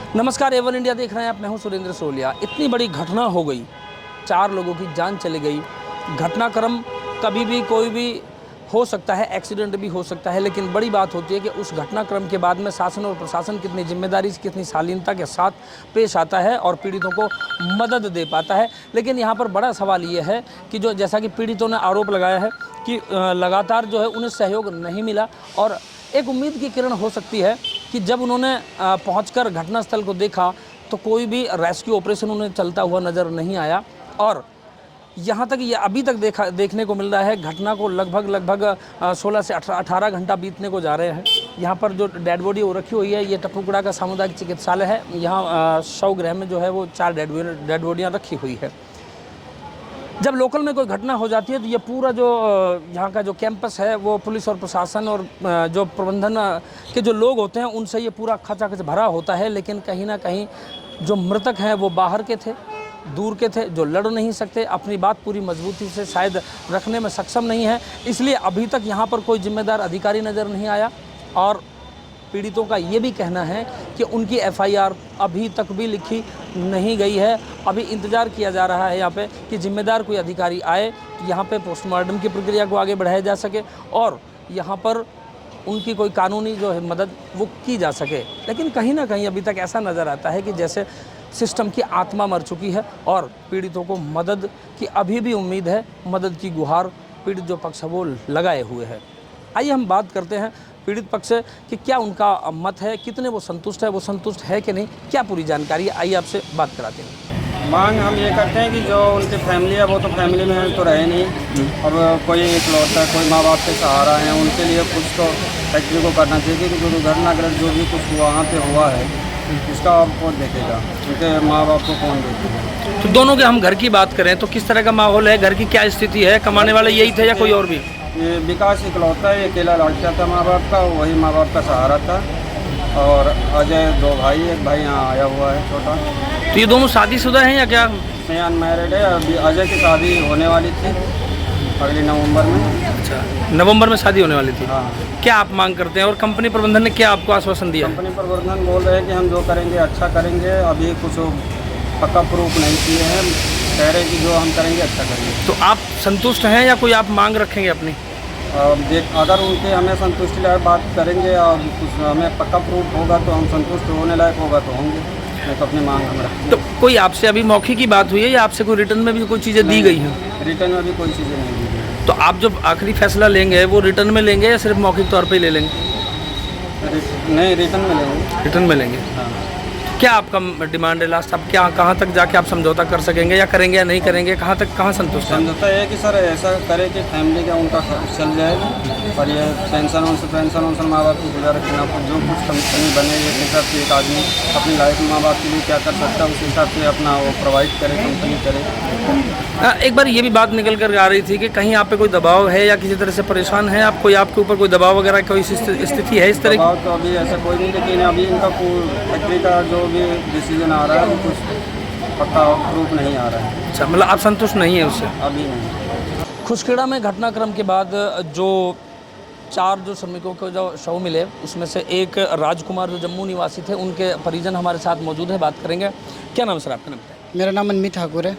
नमस्कार, Avon India देख रहे हैं आप। मैं हूं सुरेंद्र सोलिया। इतनी बड़ी घटना हो गई, 4 लोगों की जान चली गई। घटनाक्रम कभी भी कोई भी हो सकता है, एक्सीडेंट भी हो सकता है, लेकिन बड़ी बात होती है कि उस घटनाक्रम के बाद में शासन और प्रशासन कितनी जिम्मेदारी से, कितनी शालीनता के साथ पेश आता है और पीड़ितों को मदद दे पाता है। लेकिन यहाँ पर बड़ा सवाल ये है कि जो जैसा कि पीड़ितों ने आरोप लगाया है कि लगातार जो है उन्हें सहयोग नहीं मिला, और एक उम्मीद की किरण हो सकती है कि जब उन्होंने पहुंचकर घटनास्थल को देखा तो कोई भी रेस्क्यू ऑपरेशन उन्हें चलता हुआ नज़र नहीं आया। और यहाँ तक ये अभी तक देखने को मिल रहा है, घटना को लगभग 16 से 18 घंटा बीतने को जा रहे हैं। यहाँ पर जो डेड बॉडी वो रखी हुई है, ये टप्पूकड़ा का सामुदायिक चिकित्सालय है। यहाँ शव गृह में जो है वो 4 डेड बॉडियाँ रखी हुई है। जब लोकल में कोई घटना हो जाती है तो ये पूरा जो यहाँ का जो कैंपस है वो पुलिस और प्रशासन और जो प्रबंधन के जो लोग होते हैं उनसे ये पूरा खचाखच भरा होता है। लेकिन कहीं ना कहीं जो मृतक हैं वो बाहर के थे, दूर के थे, जो लड़ नहीं सकते, अपनी बात पूरी मजबूती से शायद रखने में सक्षम नहीं है, इसलिए अभी तक यहाँ पर कोई जिम्मेदार अधिकारी नज़र नहीं आया। और पीड़ितों का ये भी कहना है कि उनकी एफआईआर अभी तक भी लिखी नहीं गई है। अभी इंतज़ार किया जा रहा है यहाँ पे कि जिम्मेदार कोई अधिकारी आए, यहाँ पे पोस्टमार्टम की प्रक्रिया को आगे बढ़ाया जा सके और यहाँ पर उनकी कोई कानूनी जो है मदद वो की जा सके। लेकिन कहीं ना कहीं अभी तक ऐसा नज़र आता है कि जैसे सिस्टम की आत्मा मर चुकी है और पीड़ितों को मदद की अभी भी उम्मीद है, मदद की गुहार पीड़ित जो पक्ष है वो लगाए हुए है। आइए हम बात करते हैं पीड़ित पक्ष से कि क्या उनका मत है, कितने वो संतुष्ट है कि नहीं, क्या पूरी जानकारी है। आइए आपसे बात कराते हैं। मांग हम ये करते हैं कि जो उनकी फैमिली है वो तो फैमिली में तो रहे नहीं, अब कोई इकलौता कोई माँ बाप के सहारा है, उनके लिए कुछ तो फैक्ट्री को करना चाहिए कि जो दुर्घटनाग्रस्त जो भी कुछ वहाँ पे हुआ है इसका अब कौन देखेगा, उनके माँ बाप को कौन देखेगा। तो दोनों के हम घर की बात करें तो किस तरह का माहौल है, घर की क्या स्थिति है, कमाने वाले यही थे या कोई और भी? ये विकास इकलौता है, अकेला लड़का था माँ बाप का, वही माँ बाप का सहारा था। और अजय 2 भाई, एक भाई यहाँ आया हुआ है छोटा। तो ये दोनों शादीशुदा हैं या क्या? मैं अनमैरिड है। अभी अजय की शादी होने वाली थी अगले नवंबर में। अच्छा, नवंबर में शादी होने वाली थी। हाँ। क्या आप मांग करते हैं और कंपनी प्रबंधन ने क्या आपको आश्वासन दिया? कंपनी प्रबंधन बोल रहे हैं कि हम जो करेंगे अच्छा करेंगे, अभी कुछ पक्का प्रूफ नहीं किए हैं, कह रहे हैं कि जो हम करेंगे अच्छा करेंगे। तो आप संतुष्ट हैं या कोई आप मांग रखेंगे अपनी? अगर उनके हमें संतुष्टि लायक बात करेंगे और कुछ हमें पक्का प्रूफ होगा तो हम संतुष्ट होने लायक होगा तो होंगे, नहीं तो अपनी मांग हम रखेंगे। तो कोई आपसे अभी मौखिक की बात हुई है या आपसे कोई रिटर्न में भी कोई चीज़ें दी गई हैं? रिटर्न में भी कोई चीज़ें नहीं दी गई। तो आप जब आखिरी फैसला लेंगे वो रिटर्न में लेंगे या सिर्फ मौखिक तौर पर ही ले लेंगे? नहीं, रिटर्न में लेंगे। रिटर्न में लेंगे। हाँ। क्या आपका डिमांड है लास्ट? आप क्या कहाँ तक जाके आप समझौता कर सकेंगे या करेंगे या नहीं करेंगे? कहाँ संतुष्ट हैं? समझौता है कि सर ऐसा करे कि फैमिली का उनका चल जाए और ये पेंशन माँ बाप की गुजारा के नाम पर जो कुछ कमी बने इस हिसाब से एक आदमी अपनी लाइफ में माँ बाप के लिए क्या कर सकता है उस हिसाब से अपना वो प्रोवाइड करे, कंपनी करे। एक बार ये भी बात निकल कर आ रही थी कि कहीं आप पे कोई दबाव है या किसी तरह से परेशान है आप, कोई आपके ऊपर कोई दबाव वगैरह कोई स्थिति है इस तरह? दबाव तो अभी ऐसा कोई नहीं, लेकिन अभी इनका फैक्ट्री का जो भी डिसीजन आ रहा है कुछ पक्का प्रूफ नहीं आ रहा है। अच्छा, मतलब आप संतुष्ट नहीं है उससे? अभी नहीं। खुशखेड़ा में घटनाक्रम के बाद जो 4 जो श्रमिकों को जो शव मिले उसमें से एक राजकुमार जो जम्मू निवासी थे, उनके परिजन हमारे साथ मौजूद है, बात करेंगे। क्या नाम सर आपका? नाम मेरा नाम मनमीत ठाकुर है।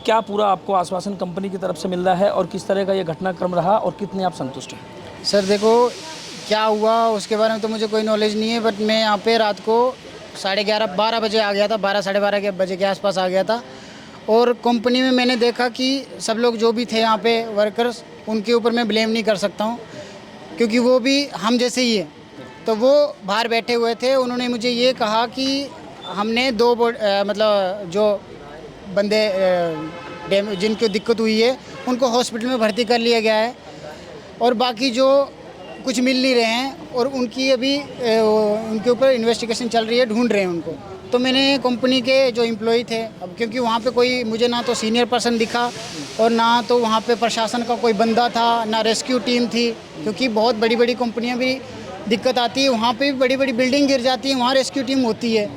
क्या पूरा आपको आश्वासन कंपनी की तरफ से मिल रहा है और किस तरह का ये घटनाक्रम रहा और कितने आप संतुष्ट हैं? सर देखो क्या हुआ उसके बारे में तो मुझे कोई नॉलेज नहीं है, बट मैं यहाँ पे रात को 11:30-12 बजे आ गया था, 12-12:30 बजे के आसपास आ गया था। और कंपनी में मैंने देखा कि सब लोग जो भी थे यहाँ पे वर्कर्स, उनके ऊपर मैं ब्लेम नहीं कर सकता हूँ क्योंकि वो भी हम जैसे ही है। तो वो बाहर बैठे हुए थे, उन्होंने मुझे ये कहा कि हमने 2 मतलब जो बंदे जिनको दिक्कत हुई है उनको हॉस्पिटल में भर्ती कर लिया गया है और बाकी जो कुछ मिल नहीं रहे हैं और उनकी अभी उनके ऊपर इन्वेस्टिगेशन चल रही है, ढूंढ रहे हैं उनको। तो मैंने कंपनी के जो एम्प्लॉय थे, अब क्योंकि वहाँ पे कोई मुझे ना तो सीनियर पर्सन दिखा और ना तो वहाँ पे प्रशासन का कोई बंदा था, ना रेस्क्यू टीम थी, क्योंकि बहुत बड़ी बड़ी कंपनियाँ भी दिक्कत आती है, वहाँ पे भी बड़ी बड़ी बिल्डिंग गिर जाती है, वहाँ रेस्क्यू टीम होती है।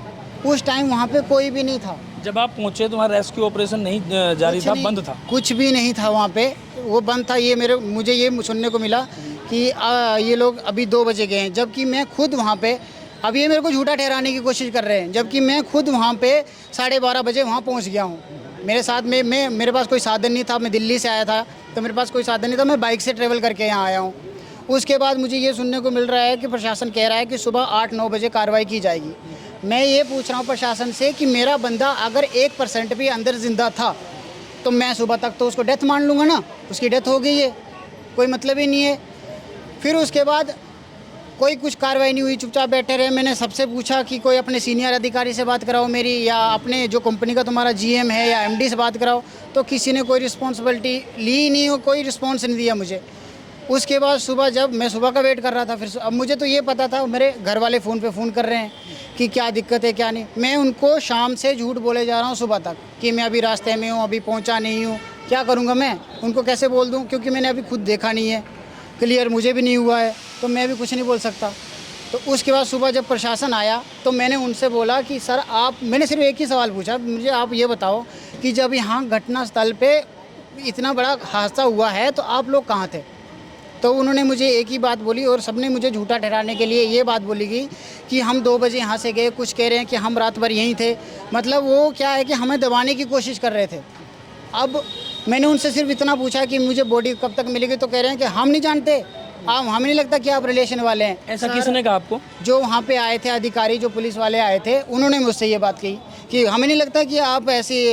उस टाइम वहाँ पे कोई भी नहीं था। जब आप पहुँचे तो वहाँ रेस्क्यू ऑपरेशन नहीं जारी था, बंद था? कुछ भी नहीं था वहाँ पे, वो बंद था। ये मुझे ये सुनने को मिला कि ये लोग अभी 2 बजे गए हैं, जबकि मैं खुद वहाँ पे अब ये मेरे को झूठा ठहराने की कोशिश कर रहे हैं, जबकि मैं खुद वहाँ पे 12:30 बजे वहाँ पहुँच गया हूँ। मेरे साथ में मेरे पास कोई साधन नहीं था, मैं दिल्ली से आया था तो मेरे पास कोई साधन नहीं था, मैं बाइक से ट्रेवल करके यहाँ आया हूँ। उसके बाद मुझे ये सुनने को मिल रहा है कि प्रशासन कह रहा है कि सुबह 8-9 बजे कार्रवाई की जाएगी। मैं ये पूछ रहा हूँ प्रशासन से कि मेरा बंदा अगर 1% भी अंदर ज़िंदा था तो मैं सुबह तक तो उसको डेथ मान लूँगा ना, उसकी डेथ हो गई है, कोई मतलब ही नहीं है। फिर उसके बाद कोई कुछ कार्रवाई नहीं हुई, चुपचाप बैठे रहे। मैंने सबसे पूछा कि कोई अपने सीनियर अधिकारी से बात कराओ मेरी, या अपने जो कंपनी का तुम्हारा जीएम है या एमडी से बात कराओ, तो किसी ने कोई रिस्पॉन्सिबिलिटी ली नहीं हो, कोई रिस्पॉन्स नहीं दिया मुझे। उसके बाद सुबह जब मैं सुबह का वेट कर रहा था, फिर अब मुझे तो ये पता था, मेरे घर वाले फ़ोन पे फ़ोन कर रहे हैं कि क्या दिक्कत है क्या नहीं। मैं उनको शाम से झूठ बोले जा रहा हूँ सुबह तक कि मैं अभी रास्ते में हूँ, अभी पहुँचा नहीं हूँ। क्या करूँगा मैं, उनको कैसे बोल दूँ, क्योंकि मैंने अभी खुद देखा नहीं है, क्लियर मुझे भी नहीं हुआ है, तो मैं भी कुछ नहीं बोल सकता। तो उसके बाद सुबह जब प्रशासन आया तो मैंने उनसे बोला कि सर मैंने सिर्फ एक ही सवाल पूछा, मुझे आप ये बताओ कि जब यहाँ घटनास्थल पे इतना बड़ा हादसा हुआ है तो आप लोग कहाँ थे। तो उन्होंने मुझे एक ही बात बोली और सबने मुझे झूठा ठहराने के लिए ये बात बोली गई कि हम 2 बजे यहाँ से गए, कुछ कह रहे हैं कि हम रात भर यहीं थे। मतलब वो क्या है कि हमें दबाने की कोशिश कर रहे थे। अब मैंने उनसे सिर्फ इतना पूछा कि मुझे बॉडी कब तक मिलेगी, तो कह रहे हैं कि हम नहीं जानते, हमें नहीं लगता कि आप रिलेशन वाले हैं। ऐसा किसने कहा आपको? जो वहाँ पे आए थे अधिकारी, जो पुलिस वाले आए थे, उन्होंने मुझसे ये बात कही कि हमें नहीं लगता कि आप ऐसे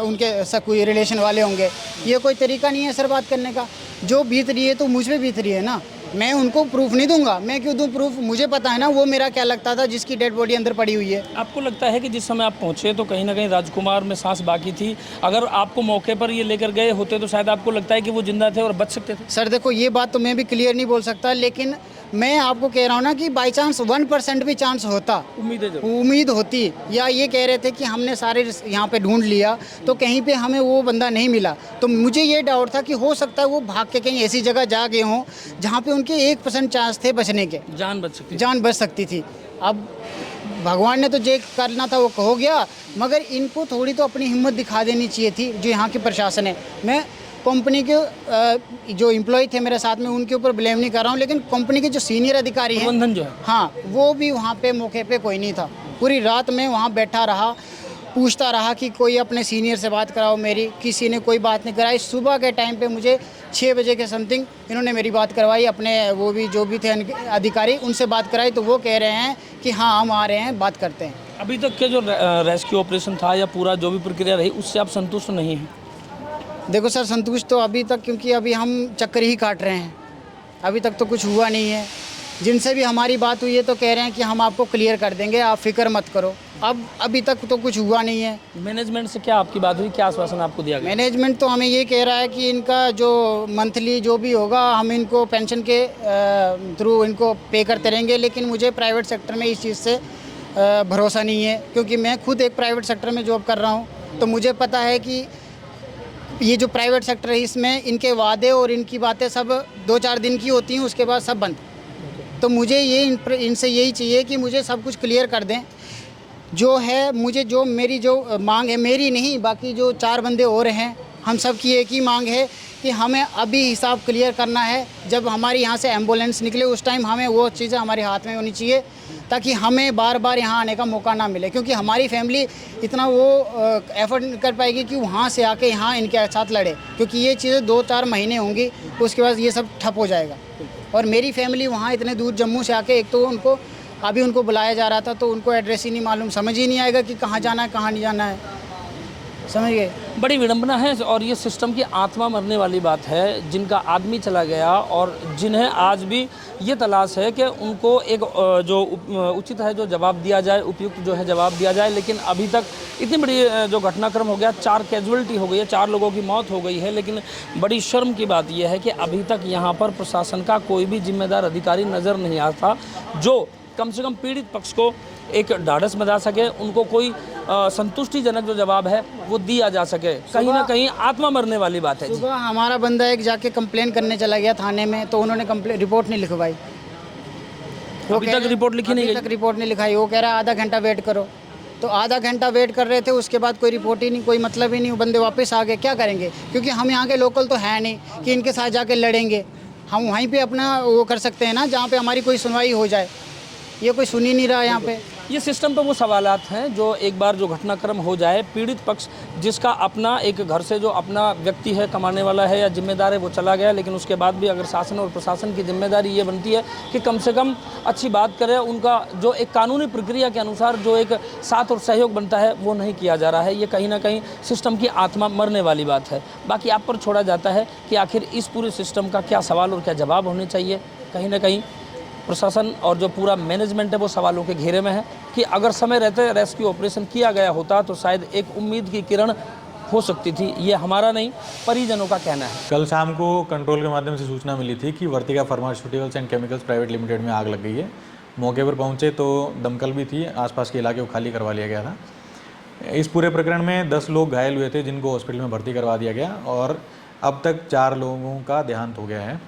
उनके सब कोई रिलेशन वाले होंगे। ये कोई तरीका नहीं है सर बात करने का। जो बीत रही है तो मुझ पे बीत रही है ना, मैं उनको प्रूफ नहीं दूंगा। मैं क्यों दूं प्रूफ, मुझे पता है ना वो मेरा क्या लगता था जिसकी डेड बॉडी अंदर पड़ी हुई है। आपको लगता है कि जिस समय आप पहुंचे तो कहीं ना कहीं राजकुमार में सांस बाकी थी? अगर आपको मौके पर ये लेकर गए होते तो शायद आपको लगता है कि वो जिंदा थे और बच सकते थे? सर देखो, ये बात तो मैं भी क्लियर नहीं बोल सकता, लेकिन मैं आपको कह रहा हूँ ना कि बाई चांस 1% भी चांस होता, उम्मीद होती। या ये कह रहे थे कि हमने सारे यहाँ पे ढूंढ लिया तो कहीं पे हमें वो बंदा नहीं मिला, तो मुझे ये डाउट था कि हो सकता है वो भाग के कहीं ऐसी जगह जा गए हों जहाँ पे उनके 1% चांस थे बचने के, जान बच सकती थी। अब भगवान ने तो जो करना था वो हो गया, मगर इनको थोड़ी तो अपनी हिम्मत दिखा देनी चाहिए थी जो यहाँ के प्रशासन है। मैं कंपनी के जो एम्प्लॉय थे मेरे साथ में उनके ऊपर ब्लेम नहीं कर रहा हूँ, लेकिन कंपनी के जो सीनियर अधिकारी हैं, प्रबंधन जो है, हाँ, वो भी वहाँ पे मौके पे कोई नहीं था। पूरी रात में वहाँ बैठा रहा, पूछता रहा कि कोई अपने सीनियर से बात कराओ मेरी, किसी ने कोई बात नहीं कराई। सुबह के टाइम पे मुझे 6 बजे के समथिंग इन्होंने मेरी बात करवाई, अपने वो भी जो भी थे अधिकारी, उनसे बात कराई, तो वो कह रहे हैं कि हाँ हम आ रहे हैं, बात करते हैं। अभी तक के जो रेस्क्यू ऑपरेशन था या पूरा जो भी प्रक्रिया रही उससे आप संतुष्ट नहीं हैं? देखो सर, संतुष्ट तो अभी तक, क्योंकि अभी हम चक्कर ही काट रहे हैं, अभी तक तो कुछ हुआ नहीं है। जिनसे भी हमारी बात हुई है तो कह रहे हैं कि हम आपको क्लियर कर देंगे, आप फिक्र मत करो। अब अभी तक तो कुछ हुआ नहीं है। मैनेजमेंट से क्या आपकी बात हुई, क्या आश्वासन आपको दिया गया? मैनेजमेंट तो हमें ये कह रहा है कि इनका जो मंथली जो भी होगा हम इनको पेंशन के थ्रू इनको पे करते रहेंगे, लेकिन मुझे प्राइवेट सेक्टर में इस चीज़ से भरोसा नहीं है, क्योंकि मैं खुद एक प्राइवेट सेक्टर में जॉब कर रहा हूँ। तो मुझे पता है कि ये जो प्राइवेट सेक्टर है इसमें इनके वादे और इनकी बातें सब 2-4 दिन की होती हैं, उसके बाद सब बंद। तो मुझे ये इनसे यही चाहिए कि मुझे सब कुछ क्लियर कर दें जो है। मुझे जो मेरी जो मांग है, मेरी नहीं, बाकी जो 4 बंदे और हैं, हम सब की एक ही मांग है कि हमें अभी हिसाब क्लियर करना है। जब हमारी यहाँ से एम्बुलेंस निकले उस टाइम हमें वो चीज़ें हमारे हाथ में होनी चाहिए, ताकि हमें बार बार यहाँ आने का मौका ना मिले, क्योंकि हमारी फैमिली इतना वो एफर्ट नहीं कर पाएगी कि वहाँ से आके यहाँ इनके साथ लड़े, क्योंकि ये चीज़ें 2-4 महीने होंगी, उसके बाद ये सब ठप हो जाएगा। और मेरी फैमिली वहाँ इतने दूर जम्मू से आके, एक तो उनको अभी उनको बुलाया जा रहा था तो उनको एड्रेस ही नहीं मालूम, समझ ही नहीं आएगा कि कहाँ जाना है कहाँ नहीं जाना है, समझ गए। बड़ी विडंबना है और ये सिस्टम की आत्मा मरने वाली बात है। जिनका आदमी चला गया और जिन्हें आज भी ये तलाश है कि उनको एक जो उचित है जो जवाब दिया जाए, उपयुक्त जो है जवाब दिया जाए, लेकिन अभी तक इतनी बड़ी जो घटनाक्रम हो गया, 4 कैजुअलिटी हो गई है, 4 लोगों की मौत हो गई है, लेकिन बड़ी शर्म की बात यह है कि अभी तक यहाँ पर प्रशासन का कोई भी जिम्मेदार अधिकारी नज़र नहीं आता जो कम से कम पीड़ित पक्ष को एक ढाढ़स बना सके, उनको कोई संतुष्टिजनक जो जवाब है वो दिया जा सके। कहीं ना कहीं आत्मा मरने वाली बात है। सुबह हमारा बंदा एक जाके कंप्लेन करने चला गया थाने में, तो उन्होंने कंप्लेन रिपोर्ट नहीं लिखवाई। अभी तक रिपोर्ट लिखी नहीं गई? अभी तक रिपोर्ट नहीं लिखाई। वो कह रहा है आधा घंटा वेट करो, तो आधा घंटा वेट कर रहे थे, उसके बाद कोई रिपोर्ट ही नहीं, कोई मतलब ही नहीं। वो बंदे वापस आ गए, क्या करेंगे, क्योंकि हम यहाँ के लोकल तो हैं नहीं कि इनके साथ जाके लड़ेंगे। हम वहीं पे अपना वो कर सकते हैं ना, जहाँ पे हमारी कोई सुनवाई हो जाए। ये कोई सुन ही नहीं रहा यहाँ पे। ये सिस्टम पे वो सवालात हैं जो एक बार जो घटनाक्रम हो जाए, पीड़ित पक्ष जिसका अपना एक घर से जो अपना व्यक्ति है, कमाने वाला है या जिम्मेदार है, वो चला गया, लेकिन उसके बाद भी अगर शासन और प्रशासन की जिम्मेदारी ये बनती है कि कम से कम अच्छी बात करें, उनका जो एक कानूनी प्रक्रिया के अनुसार जो एक साथ और सहयोग बनता है वो नहीं किया जा रहा है। ये कहीं ना कहीं सिस्टम की आत्मा मरने वाली बात है। बाकी आप पर छोड़ा जाता है कि आखिर इस पूरे सिस्टम का क्या सवाल और क्या जवाब होने चाहिए। कहीं ना कहीं प्रशासन और जो पूरा मैनेजमेंट है वो सवालों के घेरे में है कि अगर समय रहते रेस्क्यू ऑपरेशन किया गया होता तो शायद एक उम्मीद की किरण हो सकती थी। ये हमारा नहीं, परिजनों का कहना है। कल शाम को कंट्रोल के माध्यम से सूचना मिली थी कि Vartika pharmaceuticals and chemicals private limited में आग लग गई है। मौके पर पहुंचे तो दमकल भी थी, आसपास के इलाके को खाली करवा लिया गया था। इस पूरे प्रकरण में 10 लोग घायल हुए थे जिनको हॉस्पिटल में भर्ती करवा दिया गया और अब तक 4 लोगों का देहांत हो गया है।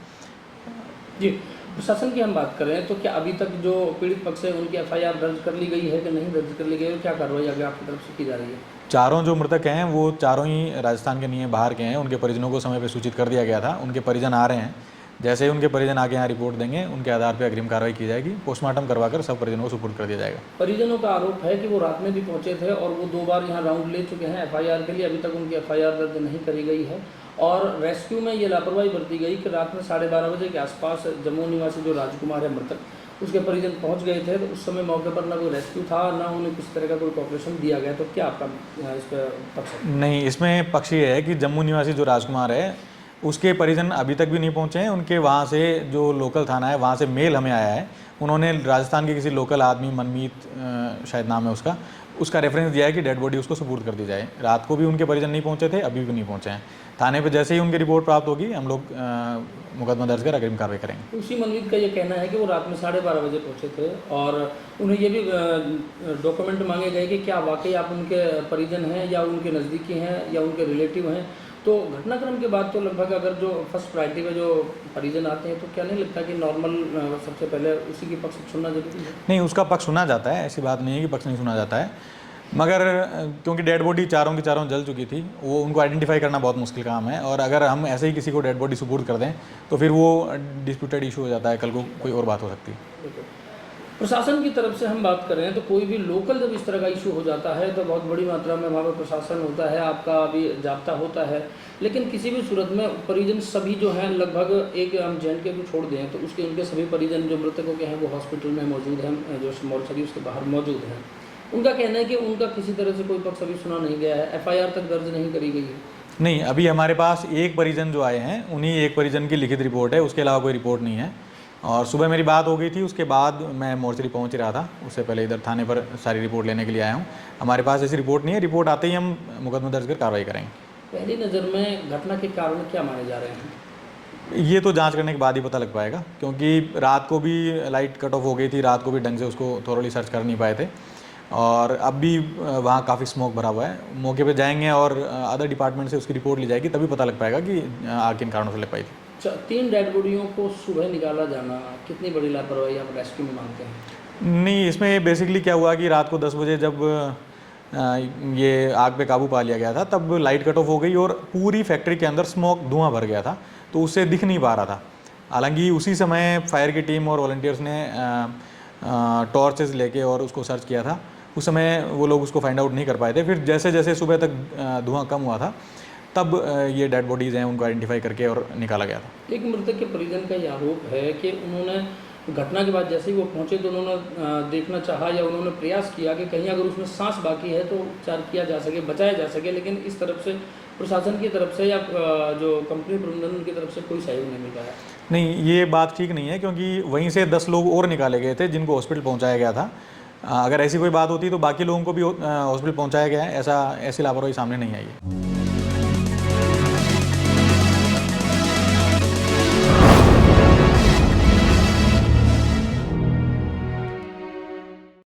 जी, प्रशासन की हम बात करें तो क्या अभी तक जो पीड़ित पक्ष है उनकी एफआईआर दर्ज कर ली गई है कि नहीं दर्ज कर ली गई है? क्या कार्रवाई आगे आपकी तरफ से की जा रही है? चारों जो मृतक हैं वो चारों ही राजस्थान के नहीं है, बाहर के हैं। उनके परिजनों को समय पर सूचित कर दिया गया था। उनके परिजन आ रहे हैं। जैसे ही उनके परिजन आके यहाँ रिपोर्ट देंगे उनके आधार पर अग्रिम कार्रवाई की जाएगी। पोस्टमार्टम करवाकर सब परिजनों को सुपुर्द कर दिया जाएगा। परिजनों का आरोप है कि वो रात में भी पहुंचे थे और वो 2 बार यहाँ राउंड ले चुके हैं एफआईआर के लिए। अभी तक उनकी एफआईआर दर्ज नहीं करी गई है और रेस्क्यू में ये लापरवाही बरती गई कि रात में 12:30 बजे के आसपास जम्मू निवासी जो राजकुमार है मृतक, उसके परिजन पहुंच गए थे। तो उस समय मौके पर ना कोई रेस्क्यू था, ना उन्हें किसी तरह का कोई कॉपरेशन दिया गया। तो क्या आपका इस पर पक्ष है? नहीं, इसमें पक्ष ये है कि जम्मू निवासी जो राजकुमार है उसके परिजन अभी तक भी नहीं पहुंचे हैं। उनके वहाँ से जो लोकल थाना है वहाँ से मेल हमें आया है। उन्होंने राजस्थान के किसी लोकल आदमी, मनमीत शायद नाम है उसका रेफरेंस दिया है कि डेड बॉडी उसको सुपुर्द कर दी जाए। रात को भी उनके परिजन नहीं पहुंचे थे, अभी भी नहीं पहुंचे हैं। थाने पे जैसे ही उनकी रिपोर्ट प्राप्त होगी हम लोग मुकदमा दर्ज कर अग्रिम कार्रवाई करेंगे। उसी मनमीत का ये कहना है कि वो रात में 12:30 बजे पहुंचे थे और उन्हें ये भी डॉक्यूमेंट मांगे गए कि क्या वाकई आप उनके परिजन हैं या उनके नज़दीकी हैं या उनके रिलेटिव हैं। तो घटनाक्रम के बाद तो लगभग अगर जो फर्स्ट प्रायोरिटी में जो परिजन आते हैं तो क्या नहीं लगता कि नॉर्मल सबसे पहले उसी की पक्ष सुनना जरूरी है? नहीं, उसका पक्ष सुना जाता है, ऐसी बात नहीं है कि पक्ष नहीं सुना जाता है। मगर क्योंकि डेड बॉडी चारों की चारों जल चुकी थी, वो उनको आइडेंटिफाई करना बहुत मुश्किल काम है। और अगर हम ऐसे ही किसी को डेड बॉडी सुपुर्द कर दें तो फिर वो डिस्प्यूटेड इशू हो जाता है, कल को कोई और बात हो सकती है। प्रशासन की तरफ से हम बात करें तो कोई भी लोकल जब इस तरह का इशू हो जाता है तो बहुत बड़ी मात्रा में वहाँ पर प्रशासन होता है, आपका भी जाब्ता होता है। लेकिन किसी भी सूरत में परिजन सभी जो हैं लगभग एक हम जे.एंड.के को छोड़ दें तो उसके उनके सभी परिजन जो मृतकों के हैं वो हॉस्पिटल में मौजूद हैं, जो मोर्चरी उसके बाहर मौजूद हैं। उनका कहना है कि उनका किसी तरह से कोई पक्ष अभी सुना नहीं गया है, एफआईआर तक दर्ज नहीं करी गई है। नहीं, अभी हमारे पास एक परिजन जो आए हैं उन्हीं एक परिजन की लिखित रिपोर्ट है, उसके अलावा कोई रिपोर्ट नहीं है। और सुबह मेरी बात हो गई थी, उसके बाद मैं मोर्चरी पहुंच रहा था, उससे पहले इधर थाने पर सारी रिपोर्ट लेने के लिए आया हूं। हमारे पास ऐसी रिपोर्ट नहीं है, रिपोर्ट आते ही हम मुकदमा दर्ज कर कार्रवाई करेंगे। पहली नज़र में घटना के कारण क्या माने जा रहे हैं? ये तो जांच करने के बाद ही पता लग पाएगा, क्योंकि रात को भी लाइट कट ऑफ हो गई थी, रात को भी ढंग से उसको थोरोली सर्च कर नहीं पाए थे और अब भी वहाँ काफ़ी स्मोक भरा हुआ है। मौके पे जाएंगे और अदर डिपार्टमेंट से उसकी रिपोर्ट ली जाएगी, तभी पता लग पाएगा कि आग किन कारणों से लग पाई थी। 3 डेड बॉडियों को सुबह निकाला जाना कितनी बड़ी लापरवाही आप रेस्क्यू में मानते हैं? नहीं, इसमें बेसिकली क्या हुआ कि रात को 10 बजे जब ये आग पे काबू पा लिया गया था तब लाइट कट ऑफ हो गई और पूरी फैक्ट्री के अंदर स्मोक धुआं भर गया था, तो उससे दिख नहीं पा रहा था। हालांकि उसी समय फायर की टीम और वॉलंटियर्स ने टॉर्चेस लेके और उसको सर्च किया था। उस समय वो लोग उसको फाइंड आउट नहीं कर पाए थे। फिर जैसे जैसे सुबह तक धुआं कम हुआ था तब ये डेड बॉडीज़ हैं उनको आइडेंटिफाई करके और निकाला गया था। एक मृतक के परिजन का ये आरोप है कि उन्होंने घटना के बाद जैसे ही वो पहुंचे तो उन्होंने देखना चाहा या उन्होंने प्रयास किया कि कहीं अगर उसमें सांस बाकी है तो उपचार किया जा सके, बचाया जा सके, लेकिन इस तरफ से प्रशासन की तरफ से या जो कंपनी प्रबंधन की तरफ से कोई सहयोग नहीं मिल पाया। नहीं, ये बात ठीक नहीं है, क्योंकि वहीं से 10 लोग और निकाले गए थे जिनको हॉस्पिटल पहुँचाया गया था। अगर ऐसी कोई बात होती तो बाकी लोगों को भी हॉस्पिटल पहुँचाया गया है, ऐसी लापरवाही सामने नहीं आई है।